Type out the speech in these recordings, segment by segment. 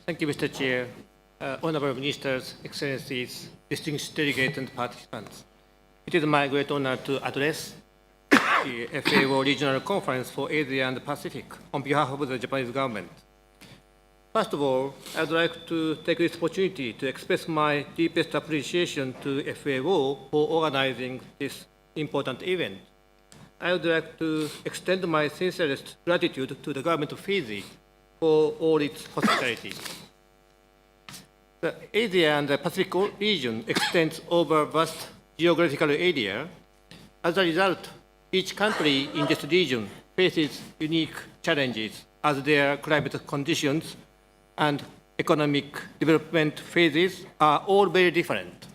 Thank you, Mr. Chair, honorable ministers, excellencies, distinguished delegates and participants. It is my great honor to address the FAO Regional Conference for Asia and the Pacific on behalf of the Japanese government. First of all, I would like to take this opportunity to express my deepest appreciation to FAO for organizing this important event. I would like to extend my sincerest gratitude to the government of Fiji for all its hospitality. The Asia and the Pacific region extends over a vast geographical area. As a result, each country in this region faces unique challenges as their climate conditions and economic development phases are all very different.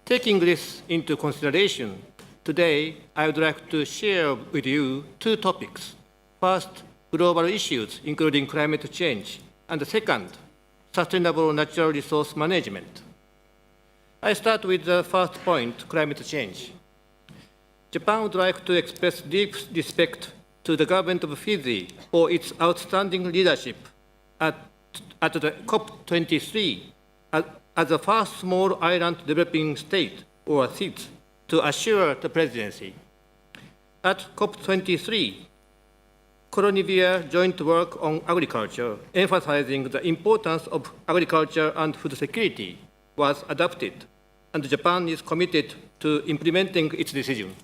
Taking this into consideration, today I would like to share with you two topics. First, global issues including climate change, and the second, sustainable natural resource management. I start with the first point, climate change. Japan would like to express deep respect to the government of Fiji for its outstanding leadership at the COP23 as the first small island developing state, or SIDS, to assure the presidency. At COP23, Colonivia joint work on agriculture, emphasizing the importance of agriculture and food security, was adopted, and Japan is committed to implementing its decision.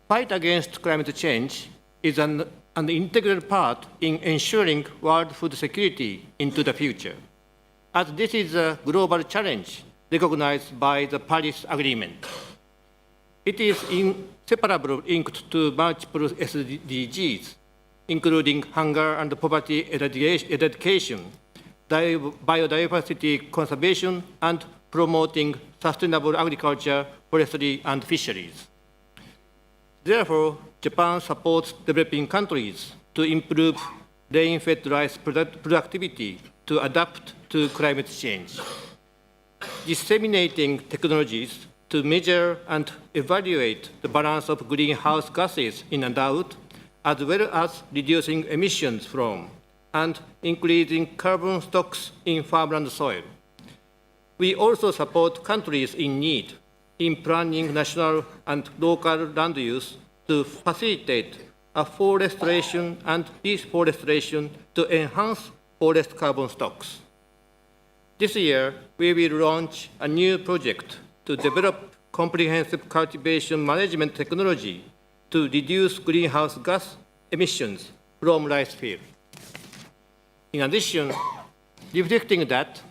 Fight against climate change is an integral part in ensuring world food security into the future, as this is a global challenge recognized by the Paris Agreement. It is inseparably linked to multiple SDGs, including hunger and poverty eradication, biodiversity conservation, and promoting sustainable agriculture, forestry, and fisheries. Therefore, Japan supports developing countries to improve rain-fed rice productivity to adapt to climate change, disseminating technologies to measure and evaluate the balance of greenhouse gases in and out, as well as reducing emissions from and increasing carbon stocks in farmland soil. We also support countries in need in planning national and local land use to facilitate afforestation and deforestation to enhance forest carbon stocks. This year, we will launch a new project to develop comprehensive cultivation management technology to reduce greenhouse gas emissions from rice fields. In addition, reflecting that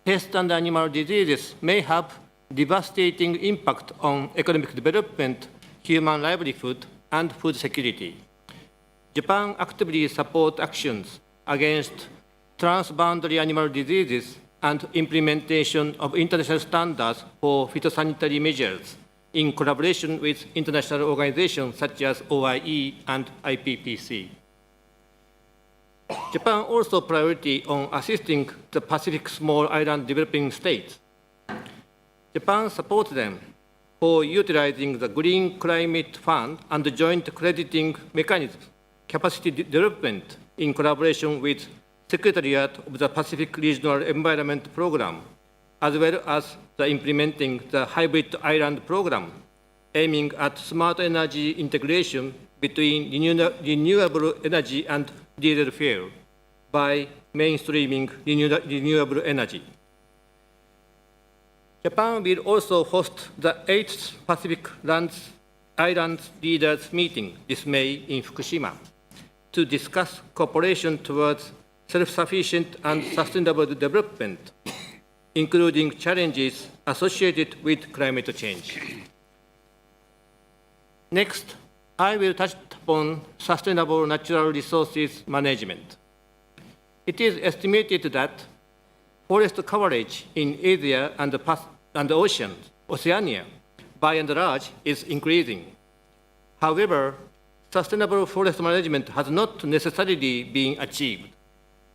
pest and animal diseases may have devastating impact on economic development, human livelihood, and food security, Japan actively supports actions against transboundary animal diseases and implementation of international standards for phytosanitary measures in collaboration with international organizations such as OIE and IPPC. Japan also priority on assisting the Pacific small island developing states. Japan supports them for utilizing the Green Climate Fund and the Joint Crediting Mechanism capacity development in collaboration with Secretariat of the Pacific Regional Environment Program, as well as implementing the Hybrid Island Program, aiming at smart energy integration between renewable energy and diesel fuel by mainstreaming renewable energy. Japan will also host the 8th Pacific Islands Leaders Meeting this May in Fukushima to discuss cooperation towards self-sufficient and sustainable development, including challenges associated with climate change. Next, I will touch upon sustainable natural resources management. It is estimated that forest coverage in Asia and the Oceania, by and large, is increasing. However, sustainable forest management has not necessarily been achieved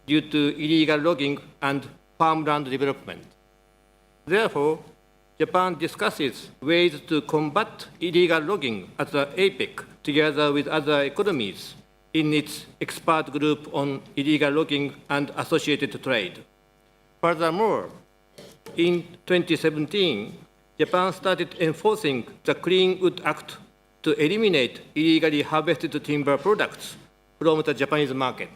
due to illegal logging and farmland development. Therefore, Japan discusses ways to combat illegal logging at the APEC together with other economies in its expert group on illegal logging and associated trade. Furthermore, in 2017, Japan started enforcing the Clean Wood Act to eliminate illegally harvested timber products from the Japanese market.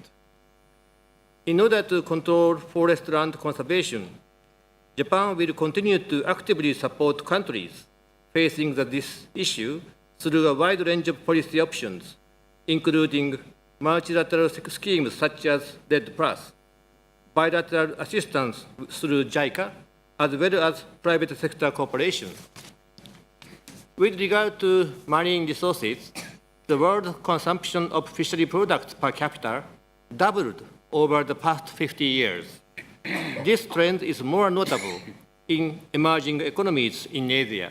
In order to control forest land conservation, Japan will continue to actively support countries facing this issue through a wide range of policy options, including multilateral schemes such as REDD+, bilateral assistance through JICA, as well as private sector cooperation. With regard to marine resources, the world consumption of fishery products per capita doubled over the past 50 years. This trend is more notable in emerging economies in Asia.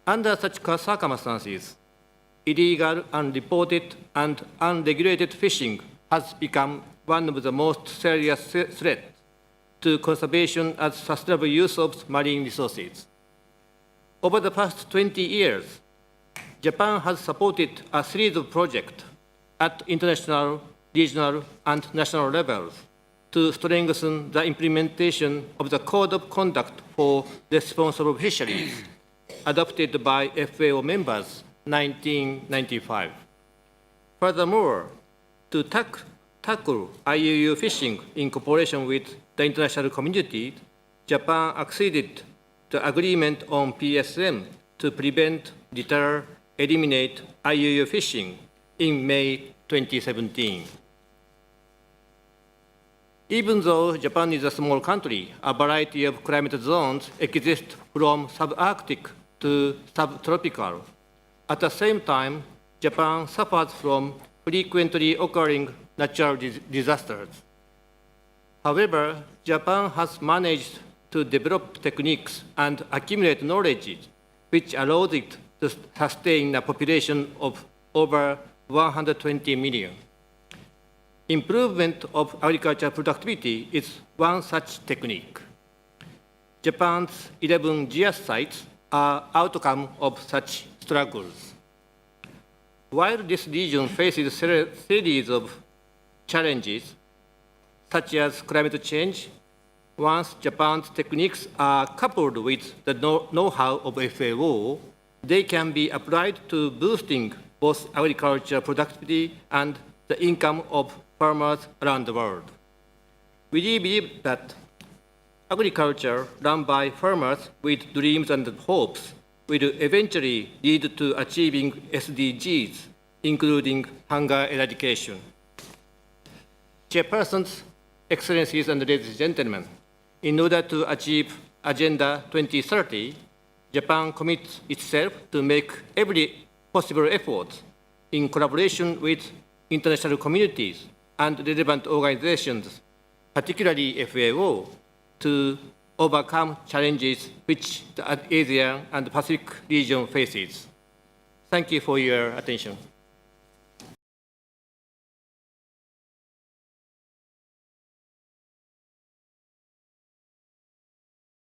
Under such circumstances, illegal, unreported, and unregulated fishing has become one of the most serious threats to conservation and sustainable use of marine resources. Over the past 20 years, Japan has supported a series of projects at international, regional, and national levels to strengthen the implementation of the Code of Conduct for Responsible Fisheries, adopted by FAO members in 1995. Furthermore, to tackle IUU fishing in cooperation with the international community, Japan acceded to agreement on PSM to prevent, deter, eliminate IUU fishing in May 2017. Even though Japan is a small country, a variety of climate zones exist from subarctic to subtropical. At the same time, Japan suffers from frequently occurring natural disasters. However, Japan has managed to develop techniques and accumulate knowledge which allows it to sustain a population of over 120 million. Improvement of agricultural productivity is one such technique. Japan's 11 GIS sites are outcome of such struggles. While this region faces a series of challenges, such as climate change, once Japan's techniques are coupled with the know-how of FAO, they can be applied to boosting both agricultural productivity and the income of farmers around the world. We believe that agriculture run by farmers with dreams and hopes will eventually lead to achieving SDGs, including hunger eradication. Chairpersons, Excellencies, and ladies and gentlemen, in order to achieve Agenda 2030, Japan commits itself to make every possible effort in collaboration with international communities and relevant organizations, particularly FAO, to overcome challenges which the Asian and Pacific region faces. Thank you for your attention.